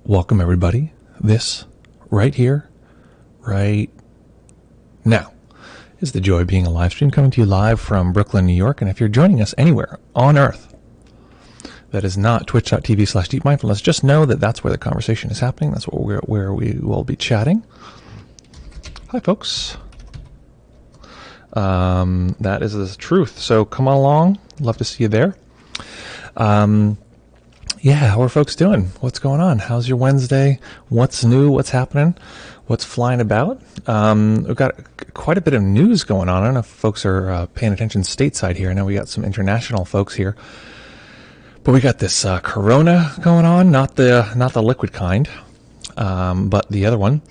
Welcome everybody. This right here, right now, is the joy of being a live stream coming to you live from Brooklyn, New York. And if you're joining us anywhere on earth that is not twitch.tv/deepmindfulness, just know that that's where the conversation is happening. That's where we will be chatting. Hi folks. That is the truth. So come on along. Love to see you there. Yeah, how are folks doing? What's going on? How's your Wednesday? What's new? What's happening? What's flying about? We've got quite a bit of news going on. I don't know if folks are paying attention stateside here. I know we got some international folks here. But we got this corona going on, not the liquid kind, but the other one.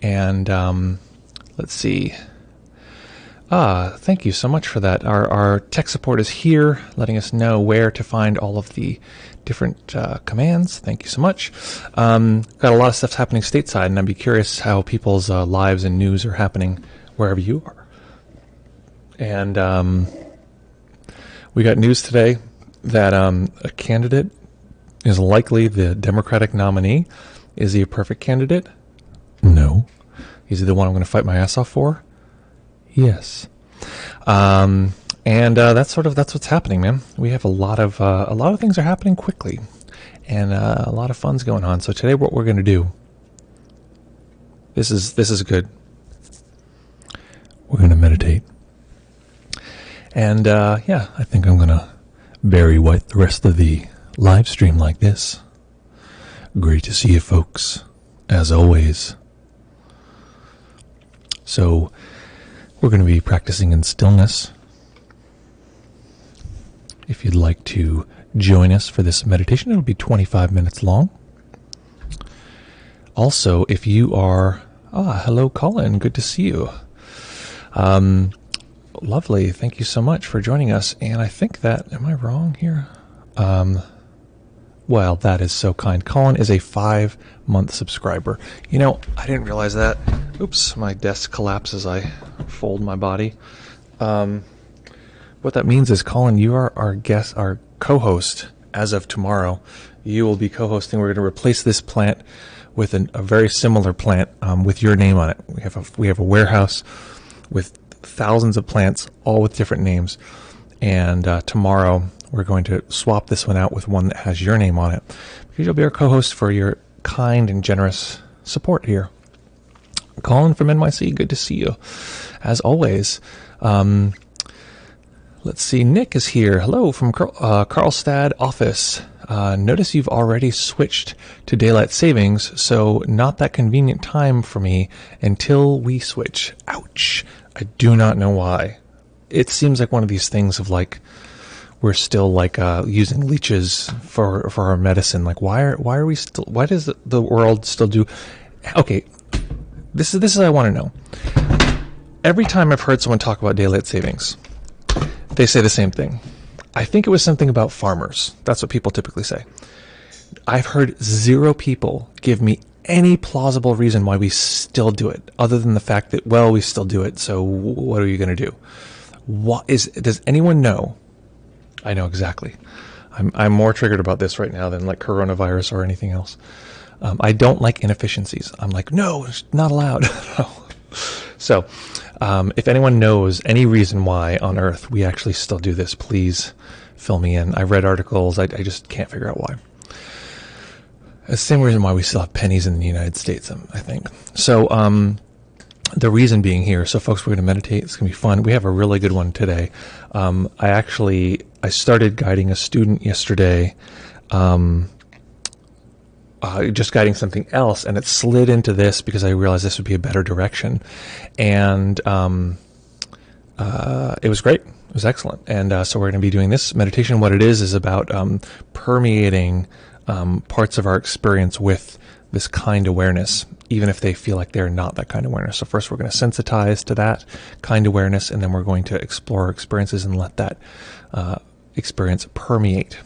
And let's see. Thank you so much for that. Our tech support is here, letting us know where to find all of the different commands. Thank you so much. Got a lot of stuff happening stateside, and I'd be curious how people's lives and news are happening wherever you are. And we got news today that a candidate is likely the Democratic nominee. Is he a perfect candidate? No. Is he the one I'm going to fight my ass off for? Yes. And that's what's happening, man. We have a lot of things are happening quickly, and a lot of fun's going on. So today, what we're going to do, this is good. We're going to meditate, and yeah, I think I'm going to Barry White the rest of the live stream like this. Great to see you, folks, as always. So we're going to be practicing in stillness. If you'd like to join us for this meditation, it'll be 25 minutes long. Also, if you are... hello, Colin. Good to see you. Lovely. Thank you so much for joining us. And I think that... Am I wrong here? Well, that is so kind. Colin is a 5-month subscriber. You know, I didn't realize that. Oops, my desk collapses. I fold my body. What that means is, Colin, you are our guest, our co-host as of tomorrow. You will be co-hosting. We're going to replace this plant with a very similar plant with your name on it. We have a warehouse with thousands of plants, all with different names. And tomorrow we're going to swap this one out with one that has your name on it, because you'll be our co-host for your kind and generous support here. Colin from NYC, good to see you, as always. Let's see, Nick is here. Hello from Carlstad office. Notice you've already switched to daylight savings, so not that convenient time for me until we switch. Ouch. I do not know why. It seems like one of these things of like, we're still like using leeches for our medicine. Like, why does the world still do? Okay, this is I want to know. Every time I've heard someone talk about daylight savings, they say the same thing. I think it was something about farmers. That's what people typically say. I've heard 0 people give me any plausible reason why we still do it, other than the fact that, well, we still do it, so what are you going to do? Does anyone know? I know exactly. I'm more triggered about this right now than like coronavirus or anything else. I don't like inefficiencies. I'm like, no, it's not allowed. So, if anyone knows any reason why on earth we actually still do this, please fill me in. I read articles. I just can't figure out why. It's the same reason why we still have pennies in the United States, I think. So, the reason being here, so folks, we're going to meditate. It's going to be fun. We have a really good one today. I started guiding a student yesterday, just guiding something else, and it slid into this because I realized this would be a better direction. And it was great. It was excellent. And so we're going to be doing this meditation. What it is about permeating parts of our experience with this kind awareness, even if they feel like they're not that kind of awareness. So first we're going to sensitize to that kind of awareness, and then we're going to explore our experiences and let that experience permeate.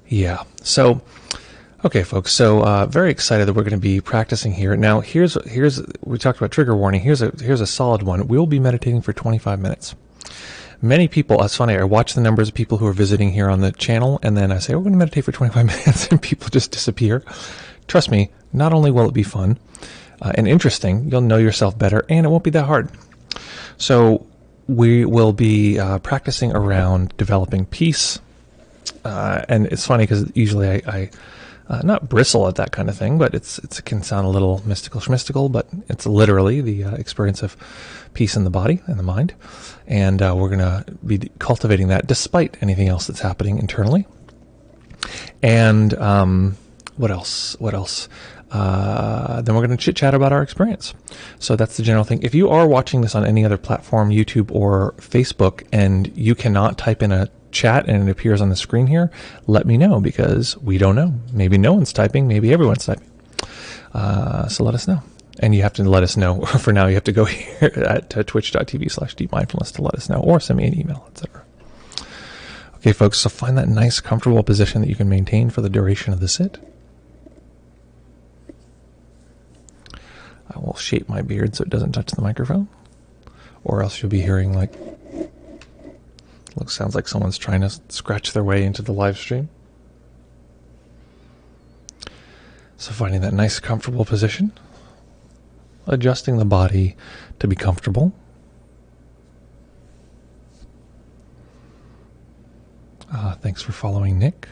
Yeah. So, okay, folks. So, very excited that we're going to be practicing here. Now, here's we talked about trigger warning. Here's a solid one. We'll be meditating for 25 minutes. Many people, it's funny, I watch the numbers of people who are visiting here on the channel, and then I say, we're going to meditate for 25 minutes, and people just disappear. Trust me, not only will it be fun and interesting, you'll know yourself better, and it won't be that hard. So we will be practicing around developing peace. And it's funny because usually I not bristle at that kind of thing, but it can sound a little mystical, but it's literally the experience of peace in the body and the mind. And we're going to be cultivating that despite anything else that's happening internally. And what else? Then we're going to chit-chat about our experience. So that's the general thing. If you are watching this on any other platform, YouTube or Facebook, and you cannot type in a chat and it appears on the screen here, let me know, because we don't know. Maybe no one's typing, maybe everyone's typing. So let us know. And you have to let us know. For now, you have to go here at twitch.tv/deepmindfulness to let us know, or send me an email, etc. Okay, folks, so find that nice, comfortable position that you can maintain for the duration of the sit. I will shape my beard so it doesn't touch the microphone, or else you'll be hearing like, sounds like someone's trying to scratch their way into the live stream. So finding that nice, comfortable position, adjusting the body to be comfortable. Thanks for following, Nick.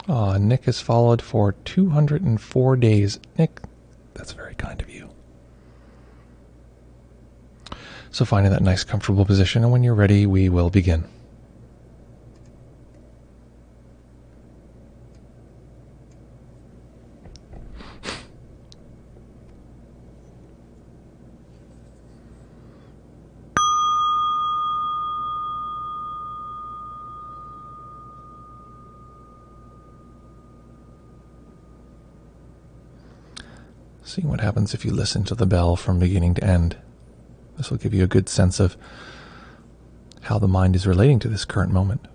Nick has followed for 204 days. Nick, that's very kind of you. So finding that nice, comfortable position, and when you're ready, we will begin. Seeing what happens if you listen to the bell from beginning to end. This will give you a good sense of how the mind is relating to this current moment.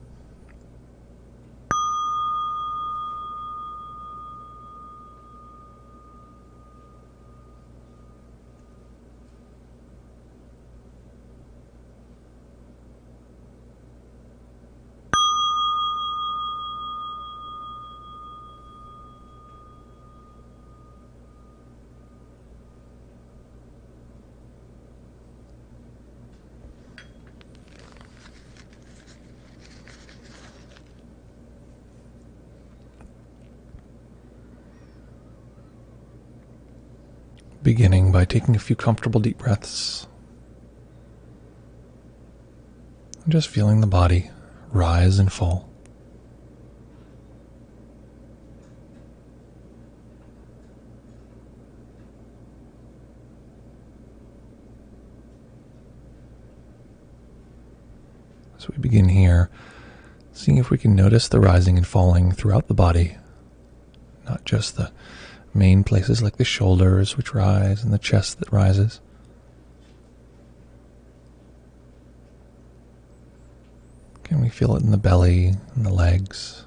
Beginning by taking a few comfortable deep breaths. And just feeling the body rise and fall. As we begin here, seeing if we can notice the rising and falling throughout the body, not just the main places like the shoulders which rise and the chest that rises. Can we feel it in the belly and the legs?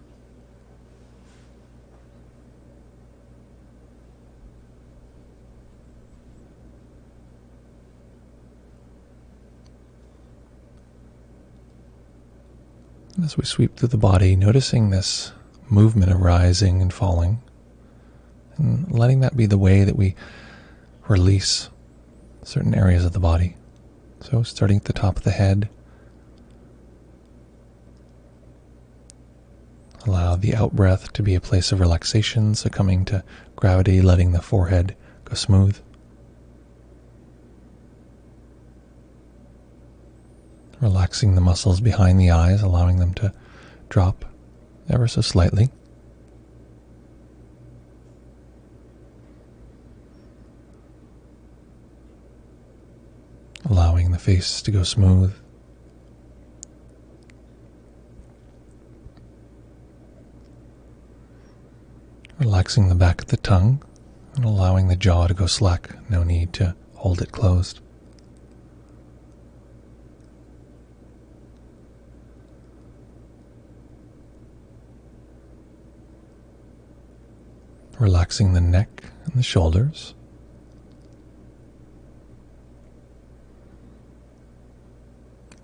And as we sweep through the body, noticing this movement of rising and falling, and letting that be the way that we release certain areas of the body. So starting at the top of the head, allow the out-breath to be a place of relaxation, succumbing to gravity, letting the forehead go smooth. Relaxing the muscles behind the eyes, allowing them to drop ever so slightly. Allowing the face to go smooth. Relaxing the back of the tongue and allowing the jaw to go slack. No need to hold it closed. Relaxing the neck and the shoulders.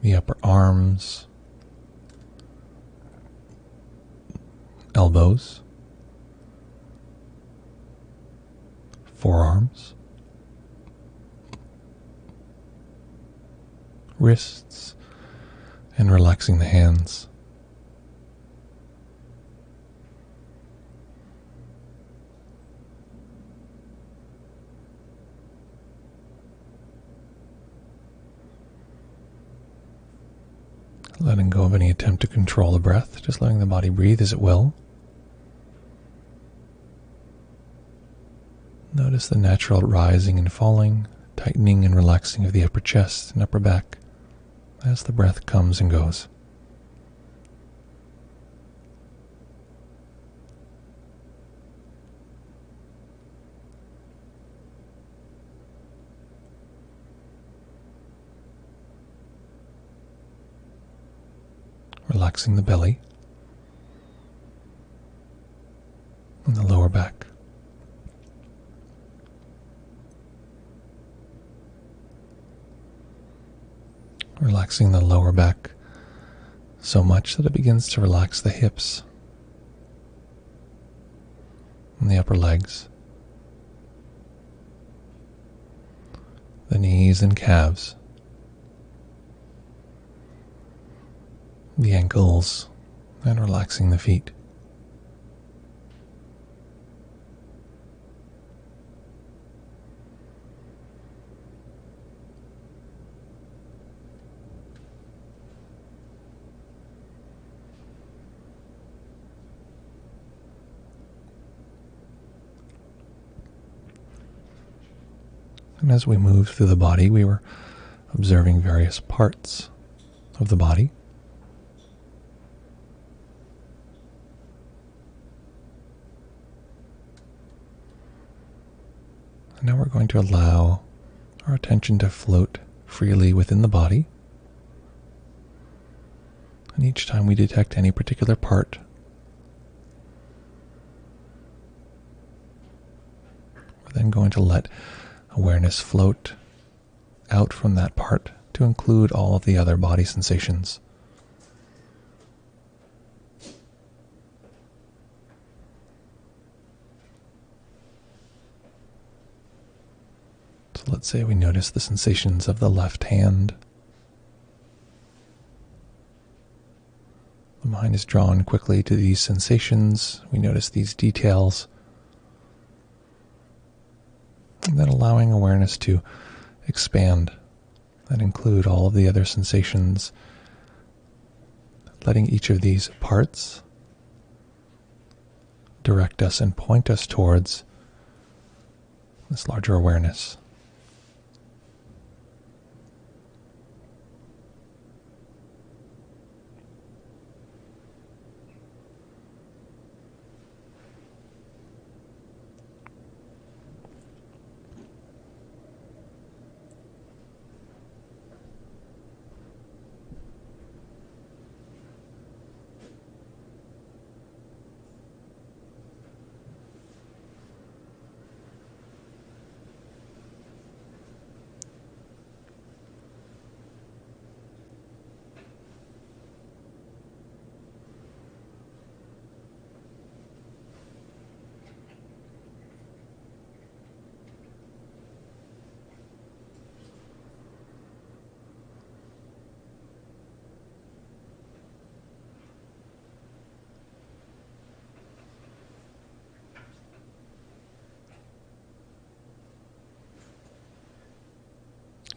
the upper arms, elbows, forearms, wrists, and relaxing the hands. Letting go of any attempt to control the breath, just letting the body breathe as it will. Notice the natural rising and falling, tightening and relaxing of the upper chest and upper back as the breath comes and goes. Relaxing the belly and the lower back. Relaxing the lower back so much that it begins to relax the hips and the upper legs, the knees and calves, the ankles, and relaxing the feet. And as we moved through the body, we were observing various parts of the body. And now we're going to allow our attention to float freely within the body. And each time we detect any particular part, we're then going to let awareness float out from that part to include all of the other body sensations. So let's say we notice the sensations of the left hand. The mind is drawn quickly to these sensations. We notice these details. And then allowing awareness to expand and include all of the other sensations, letting each of these parts direct us and point us towards this larger awareness.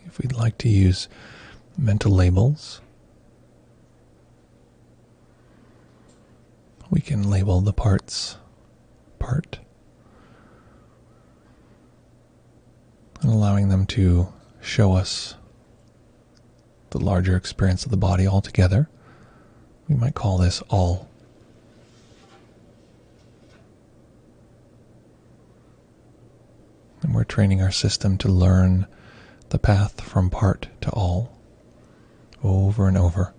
If we'd like to use mental labels, we can label the parts part, and allowing them to show us the larger experience of the body altogether. We might call this all. And we're training our system to learn the path from part to all, over and over.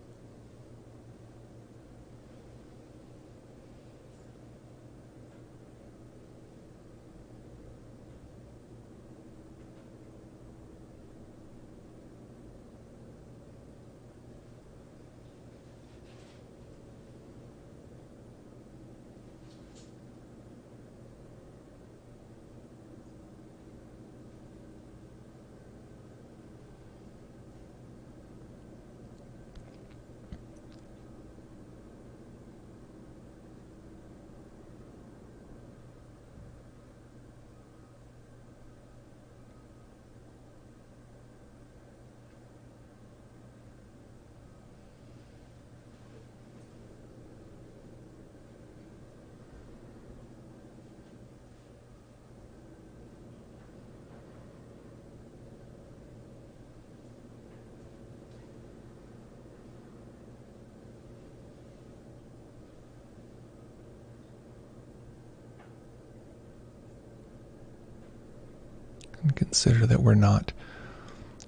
consider that we're not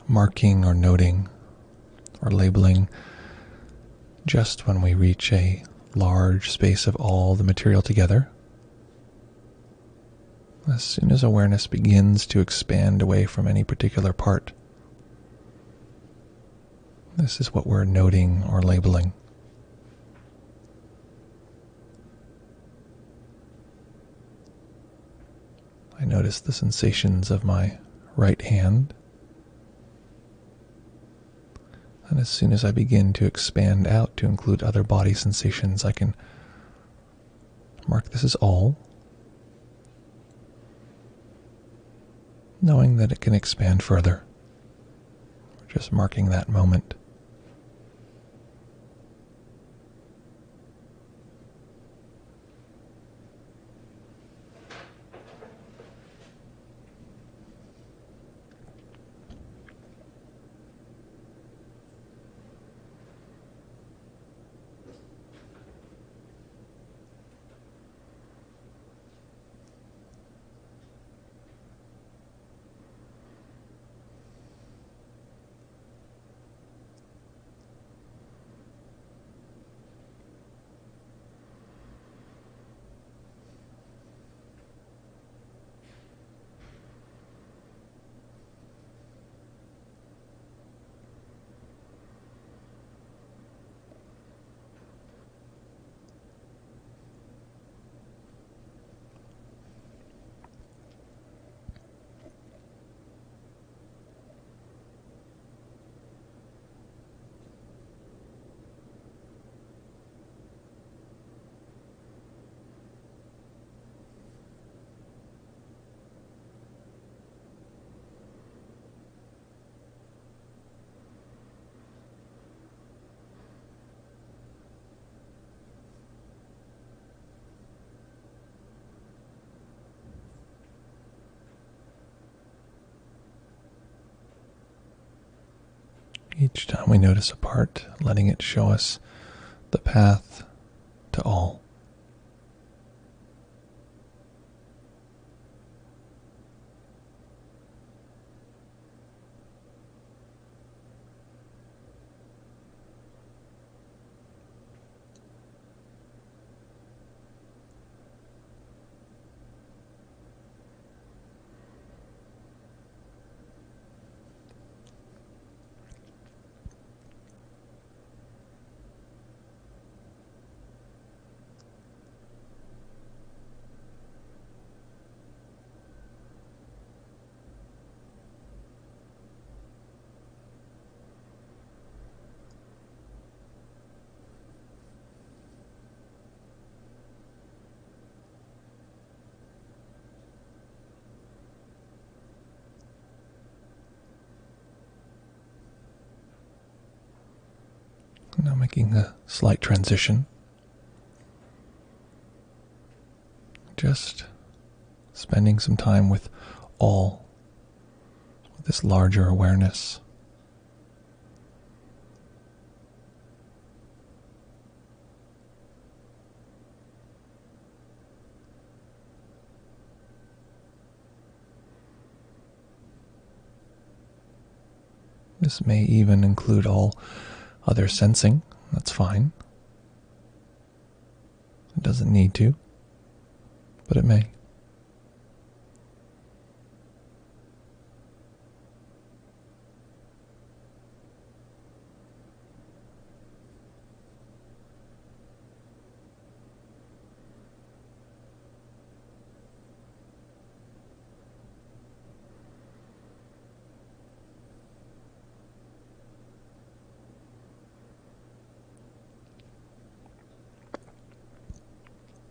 marking or noting or labeling just when we reach a large space of all the material together. As soon as awareness begins to expand away from any particular part, this is what we're noting or labeling. I notice the sensations of my right hand. And as soon as I begin to expand out to include other body sensations, I can mark this as all, knowing that it can expand further. We're just marking that moment. Each time we notice a part, letting it show us the path to all. Now making a slight transition. Just spending some time with all, with this larger awareness. This may even include all other sensing. That's fine. It doesn't need to, but it may.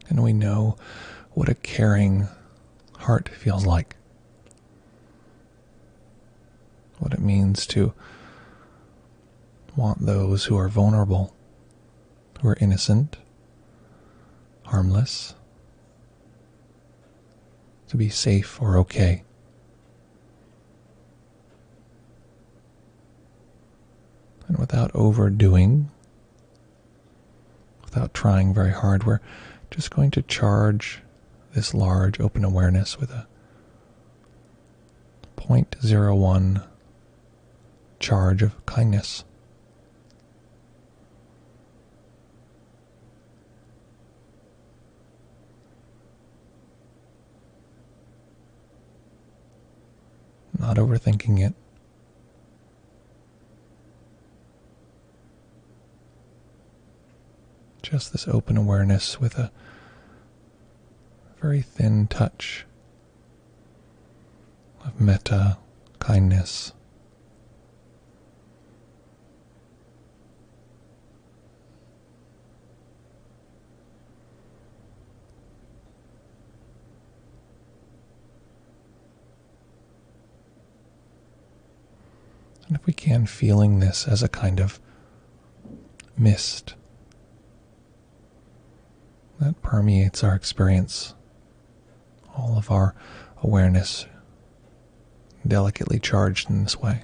And we know what a caring heart feels like. What it means to want those who are vulnerable, who are innocent, harmless, to be safe or okay. And without overdoing, without trying very hard, we're just going to charge this large open awareness with a 0.01 charge of kindness. Not overthinking it. Just this open awareness with a very thin touch of metta, kindness. And if we can, feeling this as a kind of mist that permeates our experience, all of our awareness delicately charged in this way.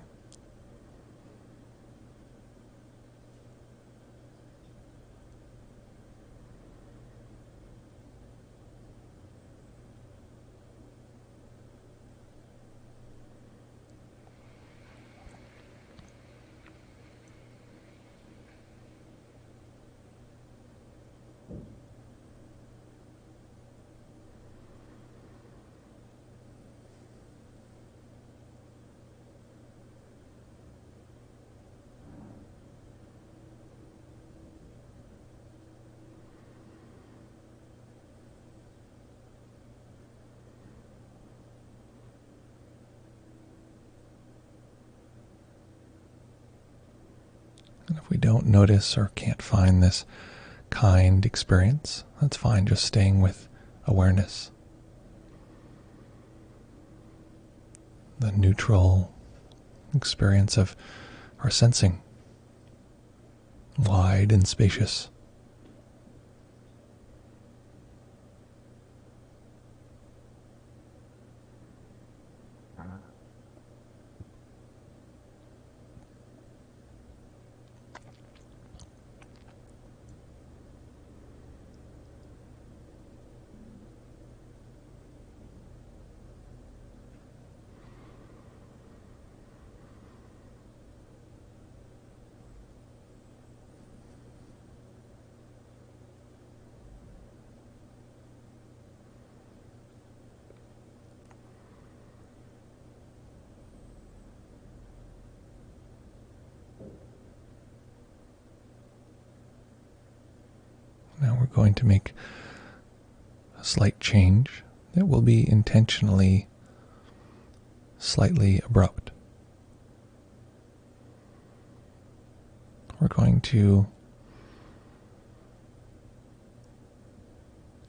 And if we don't notice or can't find this kind experience, that's fine, just staying with awareness. The neutral experience of our sensing, wide and spacious. Now we're going to make a slight change that will be intentionally slightly abrupt. We're going to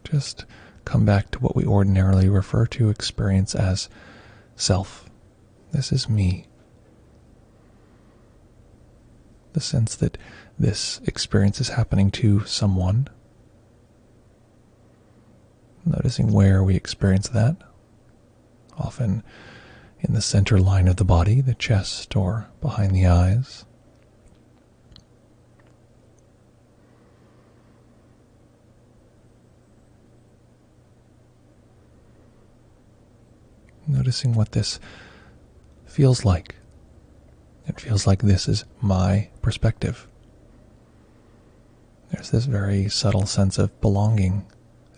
just come back to what we ordinarily refer to experience as self. This is me. The sense that this experience is happening to someone. Noticing where we experience that, often in the center line of the body, the chest, or behind the eyes. Noticing what this feels like. It feels like this is my perspective. There's this very subtle sense of belonging.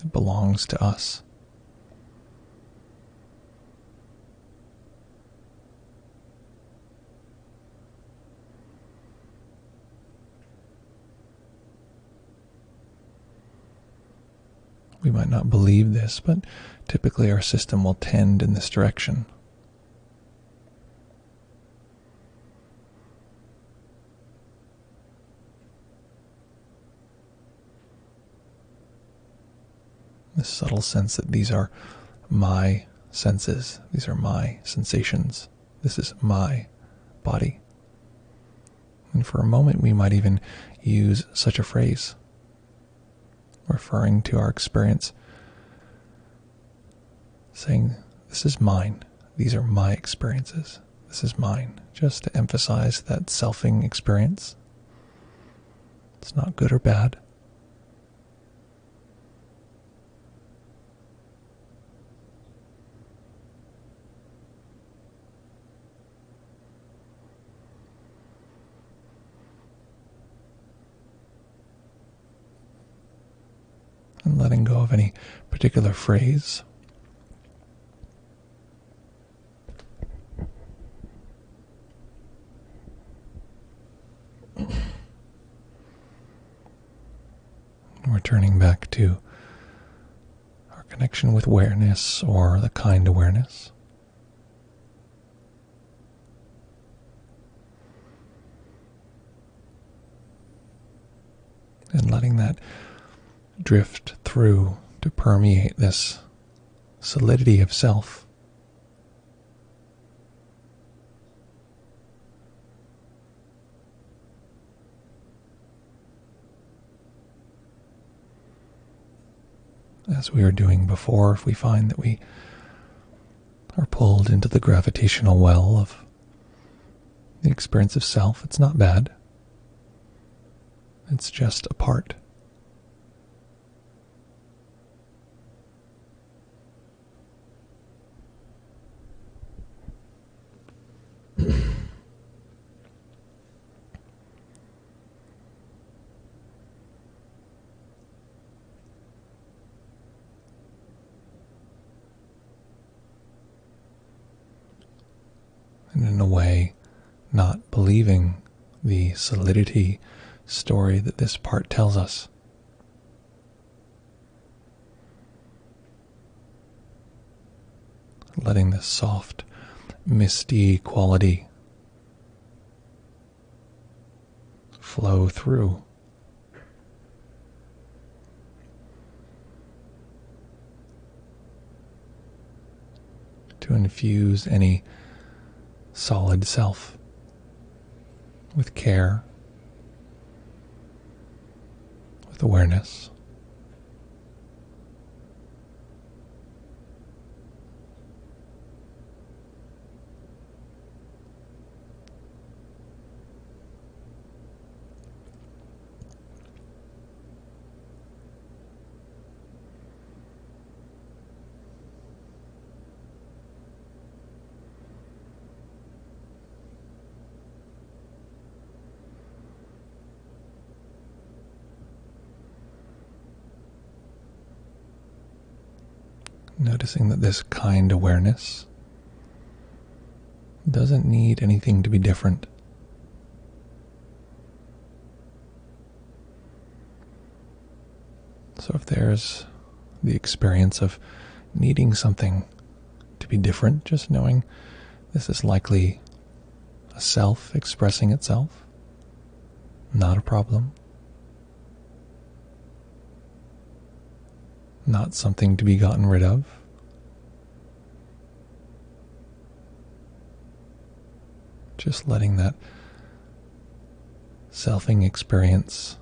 It belongs to us. We might not believe this, but typically our system will tend in this direction. This subtle sense that these are my senses, these are my sensations, this is my body. And for a moment we might even use such a phrase, referring to our experience, saying, this is mine, these are my experiences, this is mine, just to emphasize that selfing experience. It's not good or bad. letting go of any particular phrase. Returning back to our connection with awareness, or the kind awareness. And letting that drift through to permeate this solidity of self. As we were doing before, if we find that we are pulled into the gravitational well of the experience of self, it's not bad. It's just a part. And in a way, not believing the solidity story that this part tells us. Letting this soft, misty quality flow through. To infuse any solid self with care, with awareness. Noticing that this kind awareness doesn't need anything to be different. So if there's the experience of needing something to be different, just knowing this is likely a self expressing itself, not a problem. Not something to be gotten rid of. Just letting that selfing experience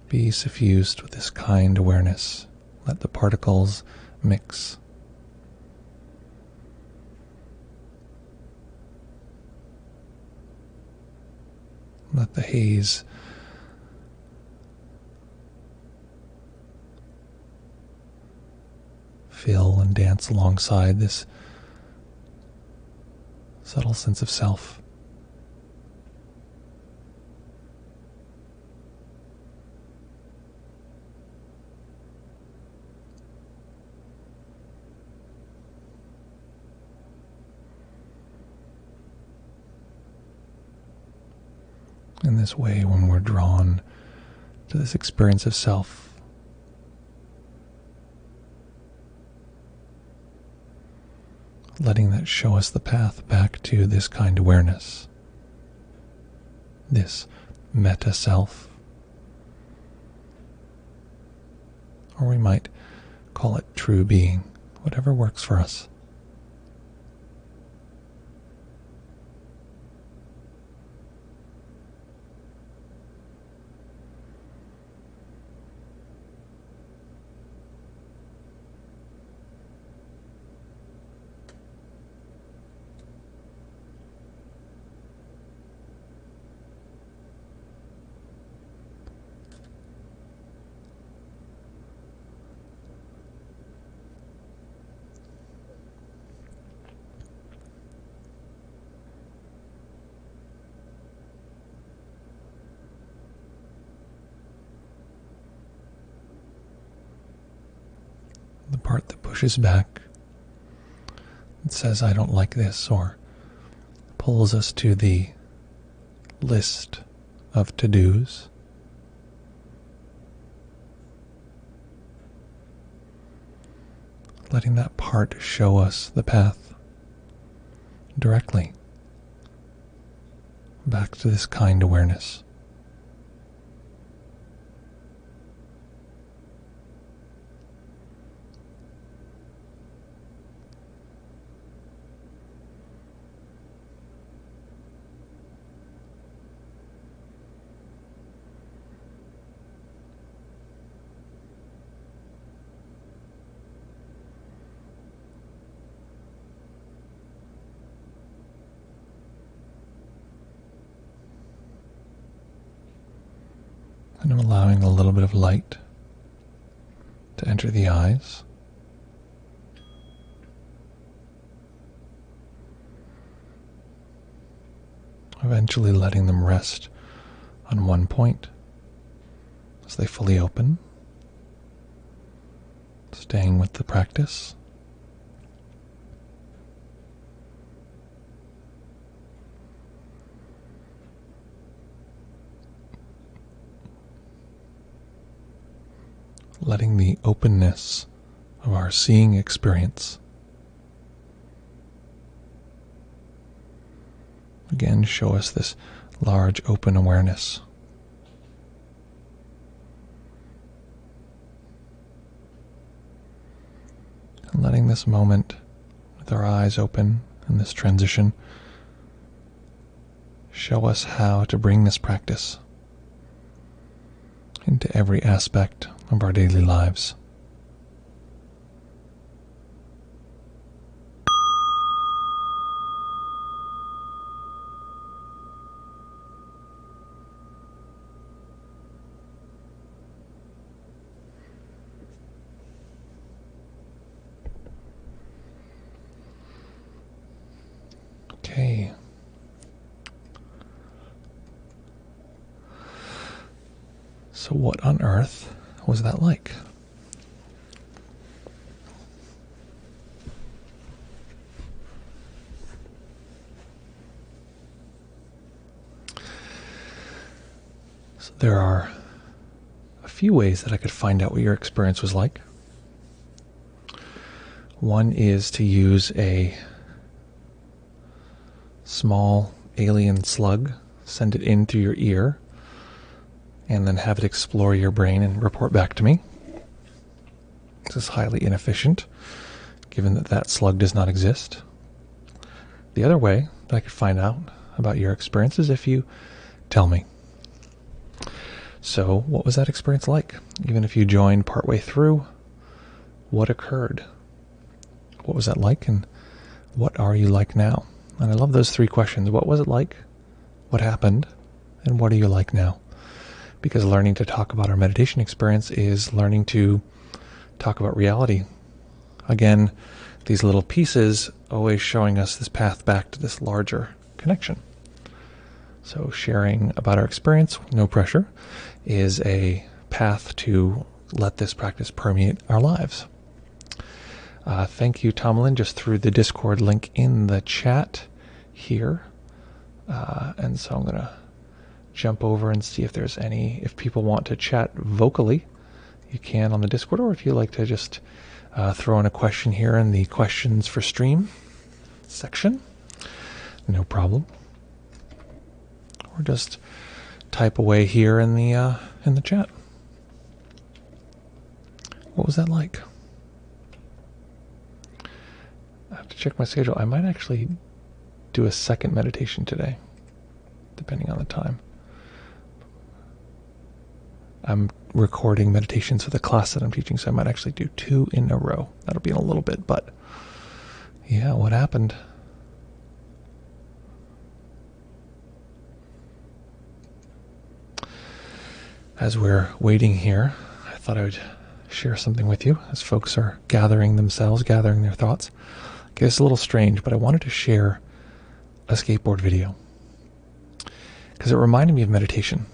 be suffused with this kind awareness. Let the particles mix. Let the haze fill and dance alongside this subtle sense of self. In this way, when we're drawn to this experience of self, letting that show us the path back to this kind awareness, this meta self, or we might call it true being, whatever works for us. pushes back and says, I don't like this, or pulls us to the list of to-dos. Letting that part show us the path directly back to this kind awareness. And I'm allowing a little bit of light to enter the eyes. Eventually letting them rest on one point as they fully open. Staying with the practice. Letting the openness of our seeing experience again show us this large open awareness. And letting this moment with our eyes open and this transition show us how to bring this practice into every aspect of our daily lives. Okay. So what on earth was that like? So there are a few ways that I could find out what your experience was like. One is to use a small alien slug, send it in through your ear, and then have it explore your brain and report back to me. This is highly inefficient, given that that slug does not exist. The other way that I could find out about your experience is if you tell me. So, what was that experience like? Even if you joined partway through, what occurred? What was that like, and what are you like now? And I love those three questions. What was it like? What happened? And what are you like now? Because learning to talk about our meditation experience is learning to talk about reality. Again, these little pieces always showing us this path back to this larger connection. So sharing about our experience, no pressure, is a path to let this practice permeate our lives. Thank you, Tomlin, just threw the Discord link in the chat here. And so I'm going to jump over and see if there's if people want to chat vocally, you can on the Discord, or if you like to just throw in a question here in the questions for stream section, no problem. Or just type away here in the chat. What was that like? I have to check my schedule. I might actually do a second meditation today, depending on the time. I'm recording meditations for the class that I'm teaching, so I might actually do 2 in a row. That'll be in a little bit, but yeah, what happened? As we're waiting here, I thought I would share something with you as folks are gathering themselves, gathering their thoughts. Okay, it's a little strange, but I wanted to share a skateboard video because it reminded me of meditation.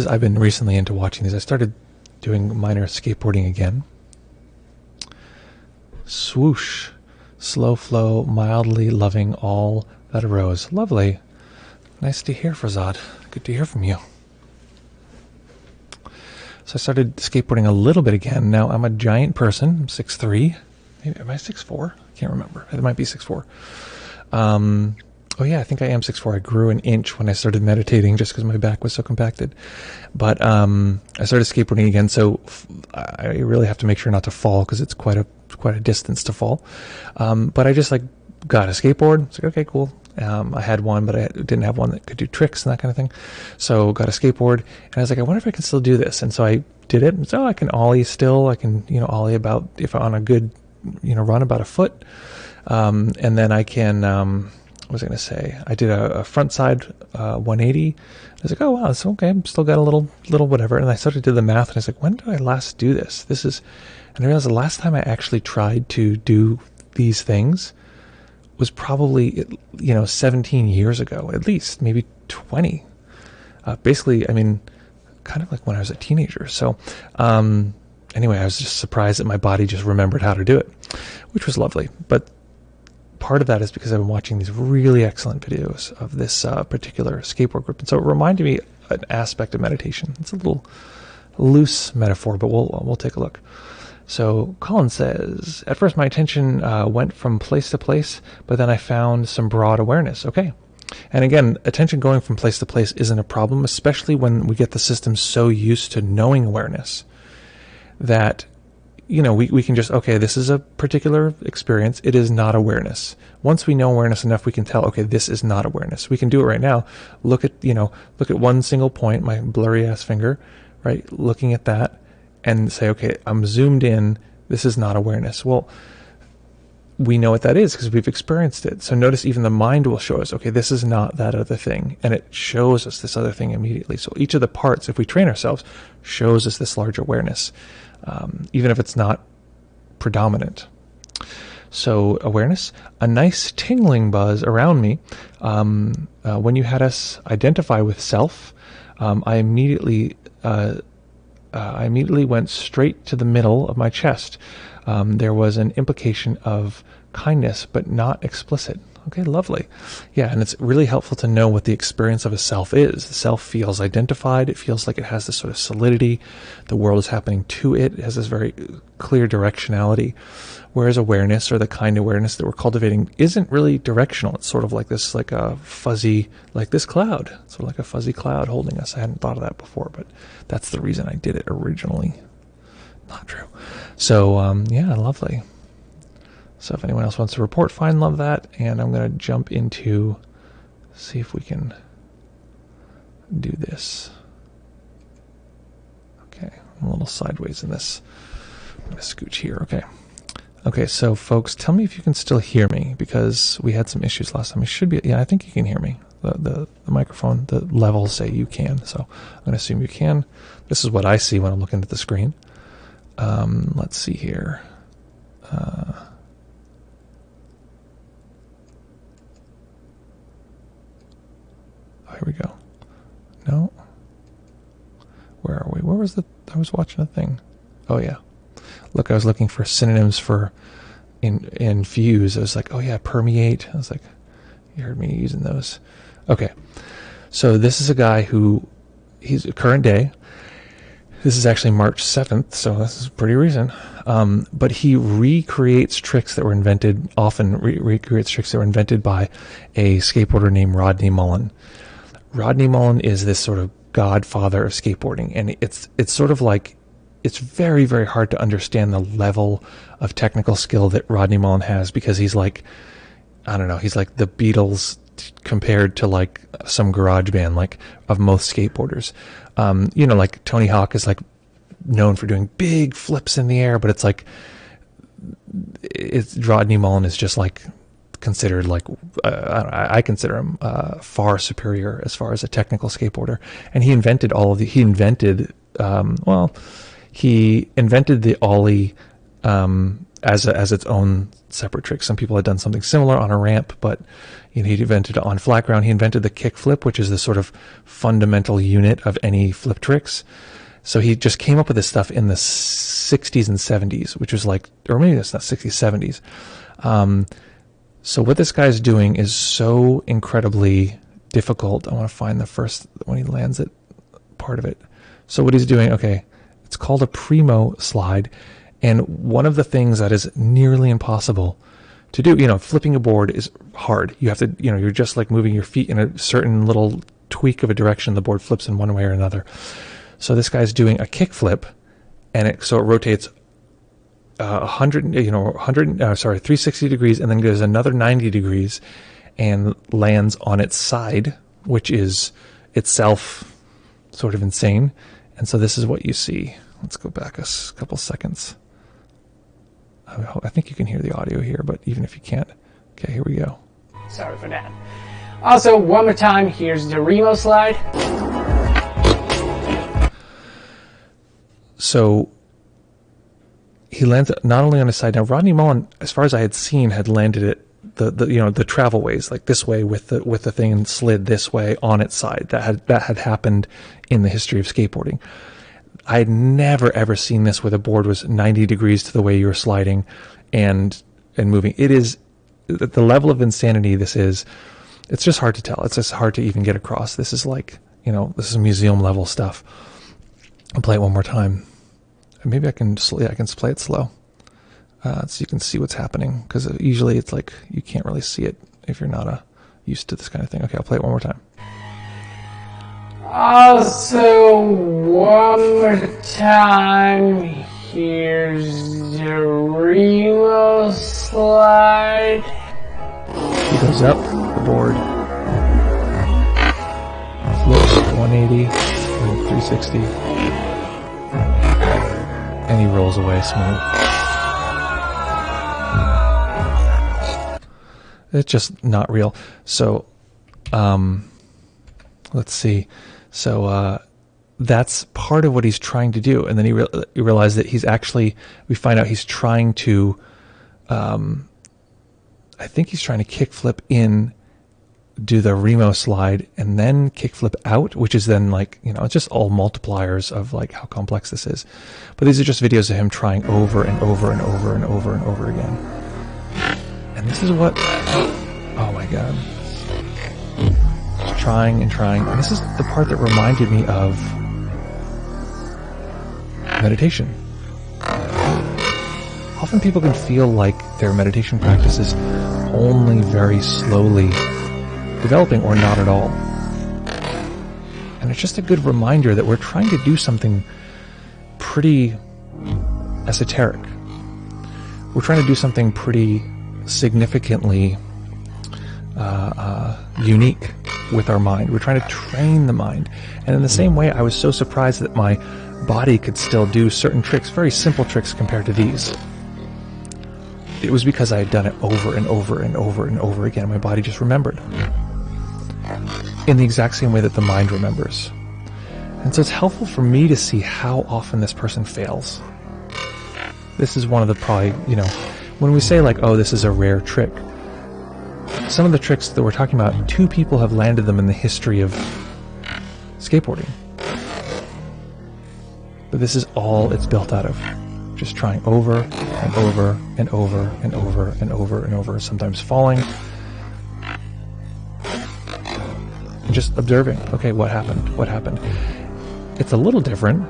I've been recently into watching these. I started doing minor skateboarding again, Swoosh, slow flow, mildly loving all that arose. Lovely. Nice to hear, Frazad. Good to hear from you. So I started skateboarding a little bit again. Now I'm a giant person. I'm 6'3". Maybe, am I 6'4"? I can't remember. It might be 6'4". Oh yeah, I think I am 6'4". I grew an inch when I started meditating just because my back was so compacted. But I started skateboarding again, so I really have to make sure not to fall because it's quite a distance to fall. But I just got a skateboard. It's like, okay, cool. I had one, but I didn't have one that could do tricks and that kind of thing. So got a skateboard, and I was like, I wonder if I can still do this. And so I did it. So I can ollie still. I can, ollie about, if I'm on a good, run, about a foot. And then I can, what was I going to say? I did a front side 180. I was like, oh wow, it's okay. I'm still got a little whatever. And I started to do the math, and I was like, when did I last do this? And I realized the last time I actually tried to do these things was probably 17 years ago, at least, maybe 20. Basically, I mean, kind of like when I was a teenager. So anyway, I was just surprised that my body just remembered how to do it, which was lovely. But part of that is because I've been watching these really excellent videos of this particular skateboard group. And so it reminded me an aspect of meditation. It's a little loose metaphor, but we'll take a look. So Colin says, at first my attention went from place to place, but then I found some broad awareness. Okay. And again, attention going from place to place isn't a problem, especially when we get the system so used to knowing awareness that, we can just, okay, this is a particular experience. It is not awareness. Once we know awareness enough, we can tell, okay, this is not awareness. We can do it right now. Look at one single point, my blurry ass finger, right? Looking at that, and say, okay, I'm zoomed in. This is not awareness. Well, we know what that is because we've experienced it. So notice even the mind will show us, okay, this is not that other thing. And it shows us this other thing immediately. So each of the parts, if we train ourselves, shows us this large awareness, even if it's not predominant. So awareness, a nice tingling buzz around me. When you had us identify with self, I immediately went straight to the middle of my chest. There was an implication of kindness, but not explicit. Okay, lovely. Yeah, and it's really helpful to know what the experience of a self is. The self feels identified. It feels like it has this sort of solidity. The world is happening to it. It has this very clear directionality. Whereas awareness, or the kind of awareness that we're cultivating, isn't really directional. It's sort of like this, like a fuzzy, like this cloud. Sort of like a fuzzy cloud holding us. I hadn't thought of that before, but that's the reason I did it originally. Not true. So, yeah, lovely. So if anyone else wants to report, fine, love that. And I'm going to jump into, see if we can do this. Okay, I'm a little sideways in this. I'm going to scooch here. Okay. Okay, so folks, tell me if you can still hear me, because we had some issues last time. It should be, yeah, I think you can hear me. The microphone, the levels say you can, so I'm going to assume you can. This is what I see when I'm looking at the screen. Let's see here. Here we go. No. Where are we? Where was I was watching a thing. Oh yeah. Look, I was looking for synonyms for infuse. I was like, oh yeah, permeate. I was like, you heard me using those. Okay. So this is a guy who, he's a current day. This is actually March 7th, so this is pretty recent. But he recreates tricks that were invented, often recreates tricks that were invented by a skateboarder named Rodney Mullen. Rodney Mullen is this sort of godfather of skateboarding, and it's sort of like, it's very, very hard to understand the level of technical skill that Rodney Mullen has, because he's like, I don't know, he's like the Beatles compared to like some garage band, like, of most skateboarders. Like Tony Hawk is like known for doing big flips in the air, but it's like, Rodney Mullen is just like considered like, I consider him far superior as far as a technical skateboarder. And he invented he invented the ollie as its own separate trick. Some people had done something similar on a ramp, but he invented it on flat ground. He invented the kick flip, which is the sort of fundamental unit of any flip tricks. So he just came up with this stuff in the 60s and 70s, which was like, or maybe it's not 60s, 70s. So what this guy's doing is so incredibly difficult. I want to find the first, when he lands it, part of it. So what he's doing, okay, it's called a primo slide. And one of the things that is nearly impossible to do, you know, flipping a board is hard. You have to, you know, you're just like moving your feet in a certain little tweak of a direction. The board flips in one way or another. So this guy's doing a kick flip, and so it rotates 360 degrees, and then goes another 90 degrees and lands on its side, which is itself sort of insane. And so this is what you see. Let's go back a couple seconds. I think you can hear the audio here, but even if you can't, okay, here we go. Sorry for that. Also, one more time, here's the Remo slide. So he lands not only on his side. Now Rodney Mullen, as far as I had seen, had landed it the travel ways, like this way with the thing, and slid this way on its side. That had happened in the history of skateboarding. I had never ever seen this where the board was 90 degrees to the way you were sliding and moving. It is the level of insanity this is. It's just hard to tell. It's just hard to even get across. This is like, you know, this is museum level stuff. I'll play it one more time. Maybe I can play it slow, so you can see what's happening, because usually it's like you can't really see it if you're not used to this kind of thing. Okay, I'll play it one more time. Also, one more time, here's the Remo slide. He goes up the board, flips 180 and 360, and he rolls away smooth. It's just not real. So, let's see. So that's part of what he's trying to do, and then you realize that we find out he's trying to, I think he's trying to kickflip in, do the Remo slide, and then kickflip out, which is then like, you know, it's just all multipliers of like how complex this is. But these are just videos of him trying over and over and over and over and over again. And this is what, oh my God. Just trying and trying. And this is the part that reminded me of meditation. Often people can feel like their meditation practice is only very slowly developing or not at all. And it's just a good reminder that we're trying to do something pretty esoteric. We're trying to do something pretty significantly unique with our mind. We're trying to train the mind. And in the same way, I was so surprised that my body could still do certain tricks, very simple tricks compared to these. It was because I had done it over and over and over and over again. My body just remembered. In the exact same way that the mind remembers. And so it's helpful for me to see how often this person fails. This is one of the probably, you know, when we say like, oh, this is a rare trick, some of the tricks that we're talking about, 2 people have landed them in the history of skateboarding. But this is all it's built out of. Just trying over and over and over and over and over and over, sometimes falling. And just observing, okay, what happened? What happened? It's a little different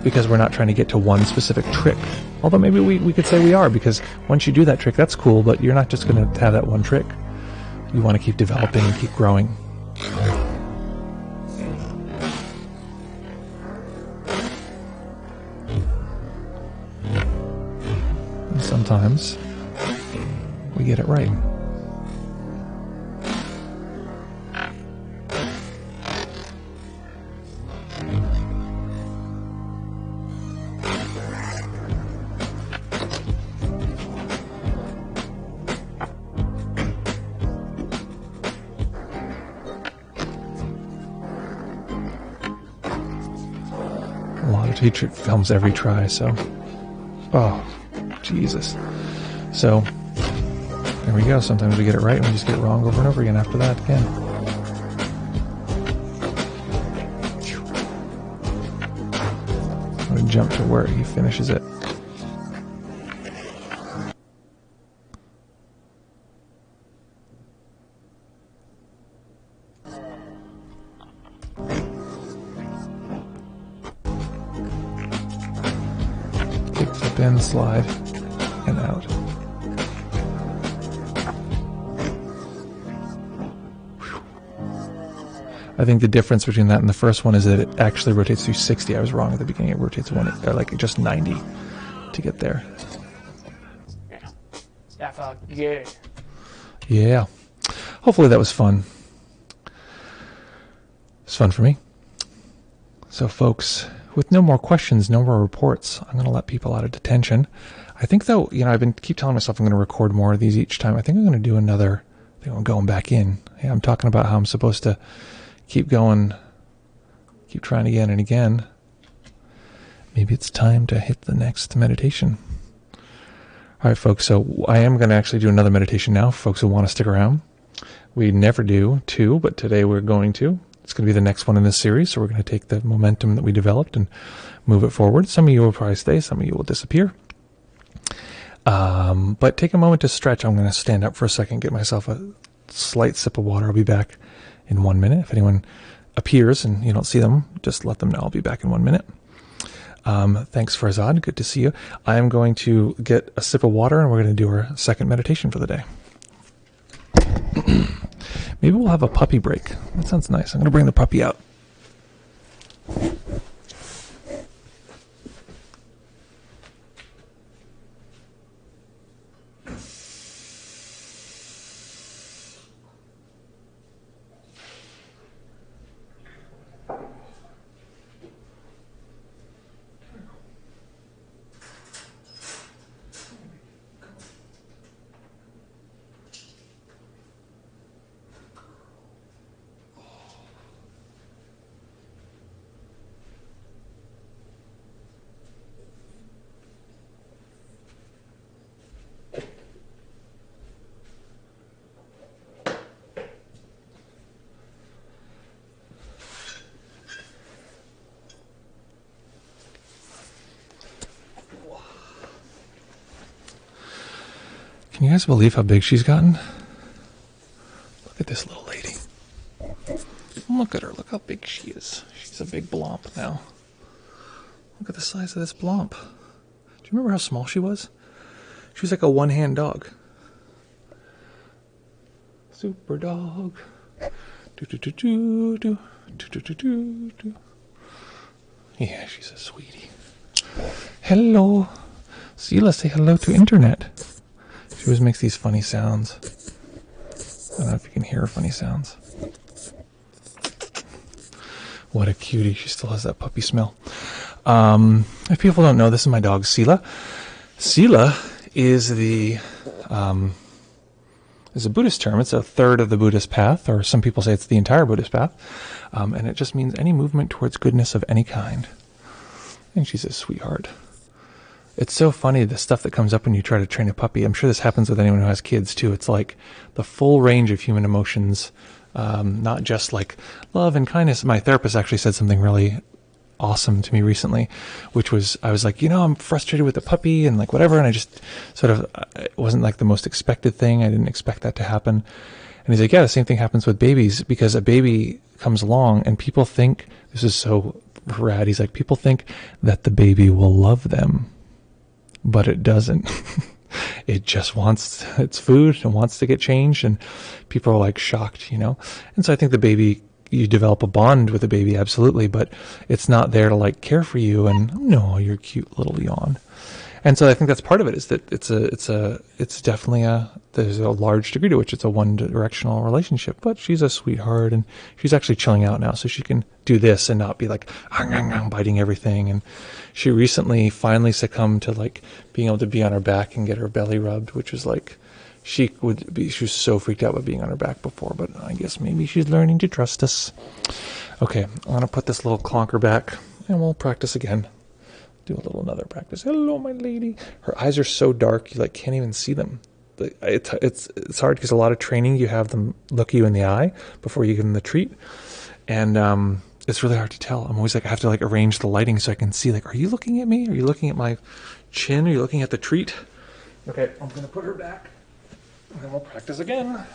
because we're not trying to get to one specific trick. Although maybe we could say we are, because once you do that trick, that's cool, but you're not just going to have that one trick. You want to keep developing and keep growing. And sometimes we get it right. He films every try, so oh Jesus. So there we go. Sometimes we get it right and we just get it wrong over and over again after that again. jump to where he finishes it. Kick, flip in, slide, and out. I think the difference between that and the first one is that it actually rotates through 60. I was wrong at the beginning. It rotates like just 90 to get there. Yeah. That felt good. Yeah. Hopefully that was fun. It's fun for me. So folks, with no more questions, no more reports, I'm going to let people out of detention. I think though, I've keep telling myself I'm going to record more of these each time. I think I'm going to do another. I think I'm going back in. Yeah, I'm talking about how I'm supposed to keep going, keep trying again and again. Maybe it's time to hit the next meditation. All right, folks, so I am going to actually do another meditation now for folks who want to stick around. We never do two, but today we're going to. It's going to be the next one in this series, so we're going to take the momentum that we developed and move it forward. Some of you will probably stay, some of you will disappear. But take a moment to stretch. I'm going to stand up for a second, get myself a slight sip of water. I'll be back in 1 minute. If anyone appears and you don't see them, just let them know. I'll be back in 1 minute. Thanks, Farzad. Good to see you. I am going to get a sip of water, and we're going to do our second meditation for the day. Maybe we'll have a puppy break. That sounds nice. I'm going to bring the puppy out. Can you guys believe how big she's gotten? Look at this little lady. Look at her. Look how big she is. She's a big blomp now. Look at the size of this blomp. Do you remember how small she was? She was like a one-hand dog. Super dog. Do-do-do-do-do. Do-do-do-do-do. Yeah, she's a sweetie. Hello. Sela, say hello to internet. She always makes these funny sounds. I don't know if you can hear her funny sounds. What a cutie. She still has that puppy smell. If people don't know, this is my dog, Sela. Sela is is a Buddhist term. It's a third of the Buddhist path, or some people say it's the entire Buddhist path. And it just means any movement towards goodness of any kind. And she's a sweetheart. It's so funny, the stuff that comes up when you try to train a puppy. I'm sure this happens with anyone who has kids too. It's like the full range of human emotions, not just like love and kindness. My therapist actually said something really awesome to me recently, which was, I was like, I'm frustrated with the puppy and like whatever. And I just it wasn't like the most expected thing. I didn't expect that to happen. And he's like, yeah, the same thing happens with babies, because a baby comes along and people think, this is so rad. He's like, people think that the baby will love them. But it doesn't. It just wants its food and wants to get changed, and people are like shocked, And so I think the baby, you develop a bond with the baby, absolutely, but it's not there to like care for you and, no, you're cute little yawn. And so I think that's part of it, is that it's definitely there's a large degree to which it's a one-directional relationship, but she's a sweetheart, and she's actually chilling out now, so she can do this and not be like biting everything. And she recently finally succumbed to like being able to be on her back and get her belly rubbed, which was like, she was so freaked out about being on her back before, but I guess maybe she's learning to trust us. Okay, I'm going to put this little clonker back and we'll practice again. Do another practice. Hello, my lady. Her eyes are so dark, you like can't even see them. It's hard because a lot of training, you have them look you in the eye before you give them the treat. And it's really hard to tell. I'm always like, I have to like arrange the lighting so I can see, like, are you looking at me? Are you looking at my chin? Are you looking at the treat? Okay, I'm going to put her back, and then we'll practice again.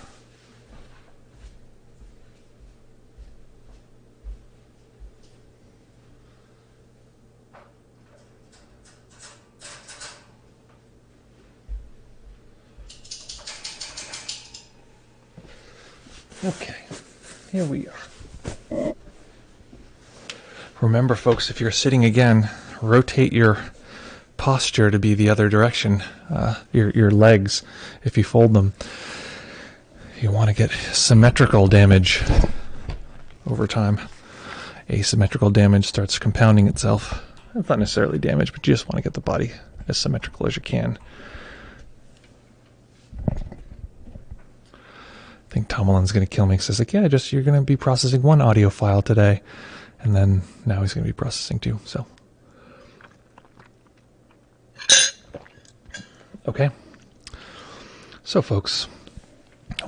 Okay, here we are. Remember, folks, if you're sitting again, rotate your posture to be the other direction. Your legs, if you fold them. You want to get symmetrical damage over time. Asymmetrical damage starts compounding itself. It's not necessarily damage, but you just want to get the body as symmetrical as you can. I think Tomalin's going to kill me because he's like, yeah, you're going to be processing one audio file today. And then now he's going to be processing two. So, okay. So, folks,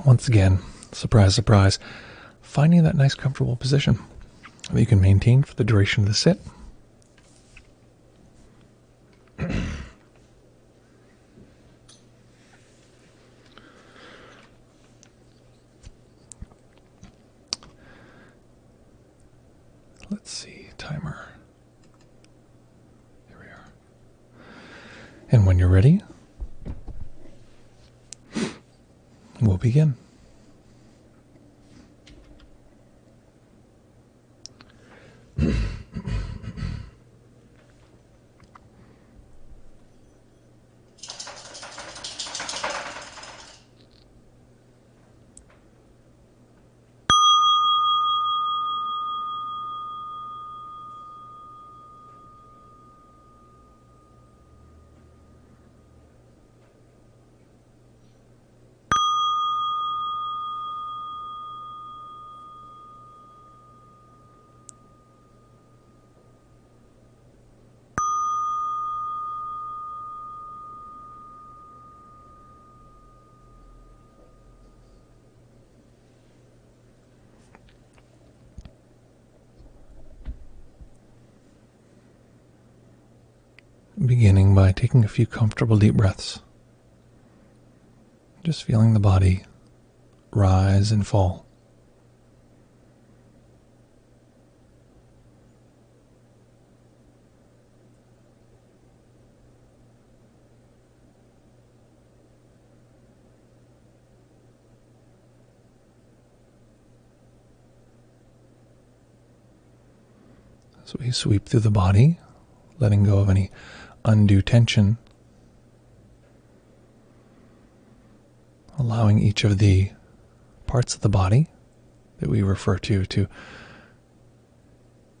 once again, surprise, surprise, finding that nice, comfortable position that you can maintain for the duration of the sit. Let's see, timer. Here we are. And when you're ready, we'll begin. Beginning by taking a few comfortable deep breaths. Just feeling the body rise and fall. So we sweep through the body, letting go of any undue tension, allowing each of the parts of the body that we refer to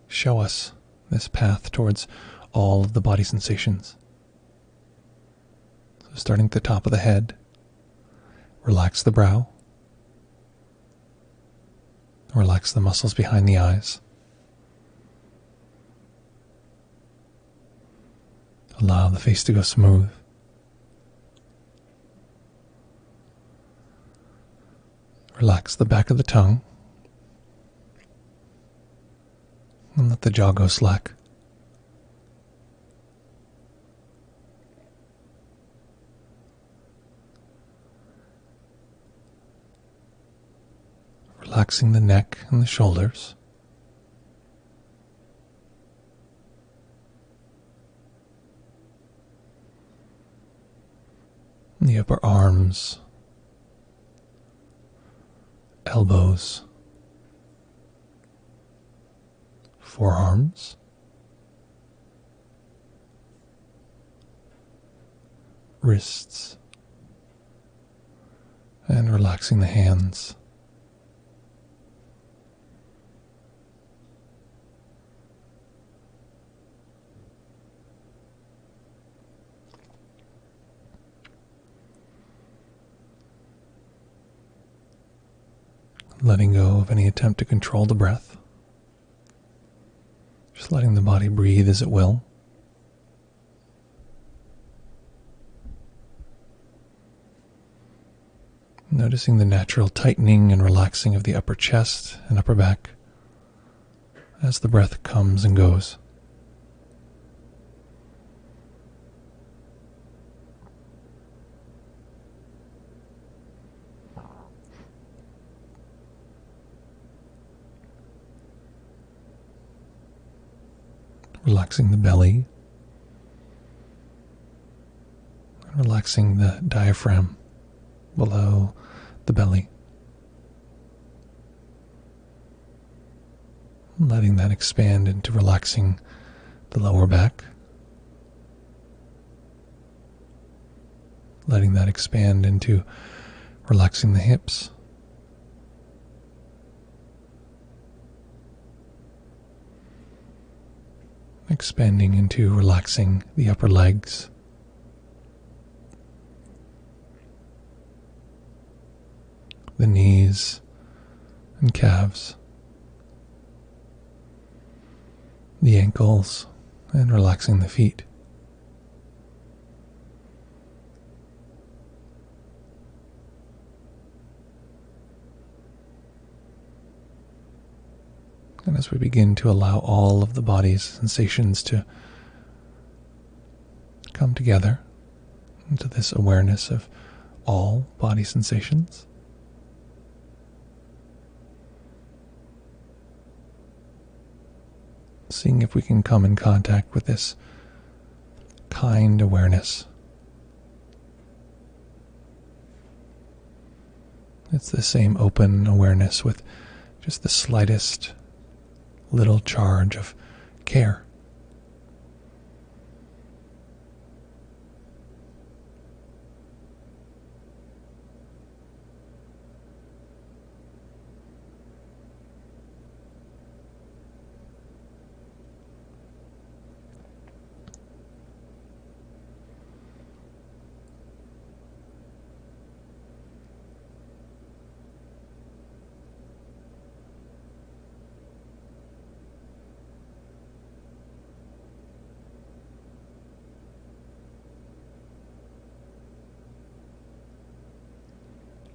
show us this path towards all of the body sensations. So starting at the top of the head, relax the brow, relax the muscles behind the eyes. Allow the face to go smooth. Relax the back of the tongue. And let the jaw go slack. Relaxing the neck and the shoulders. The upper arms, elbows, forearms, wrists, and relaxing the hands. Letting go of any attempt to control the breath. Just letting the body breathe as it will. Noticing the natural tightening and relaxing of the upper chest and upper back as the breath comes and goes. Relaxing the belly, relaxing the diaphragm below the belly. Letting that expand into relaxing the lower back. Letting that expand into relaxing the hips. Expanding into relaxing the upper legs. The knees and calves. The ankles, and relaxing the feet. And as we begin to allow all of the body's sensations to come together into this awareness of all body sensations, seeing if we can come in contact with this kind awareness. It's the same open awareness with just the slightest little charge of care.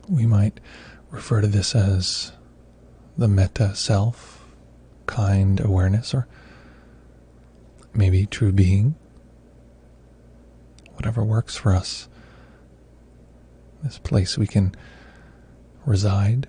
We might refer to this as the metta self, kind awareness, or maybe true being. Whatever works for us. This place we can reside.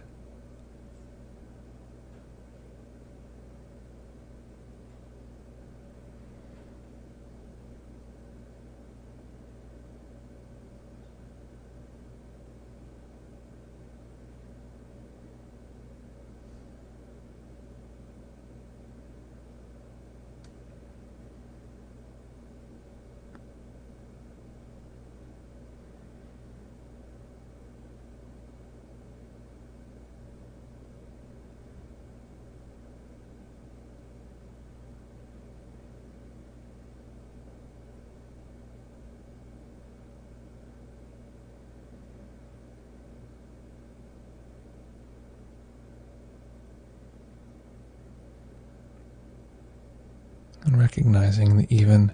And recognizing that even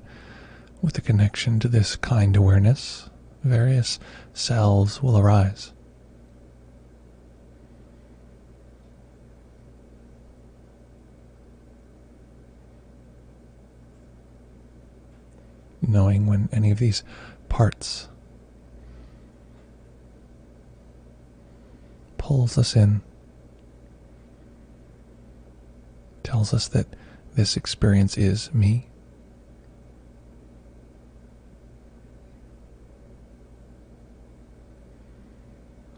with the connection to this kind awareness, various selves will arise. Knowing when any of these parts pulls us in, tells us that this experience is me.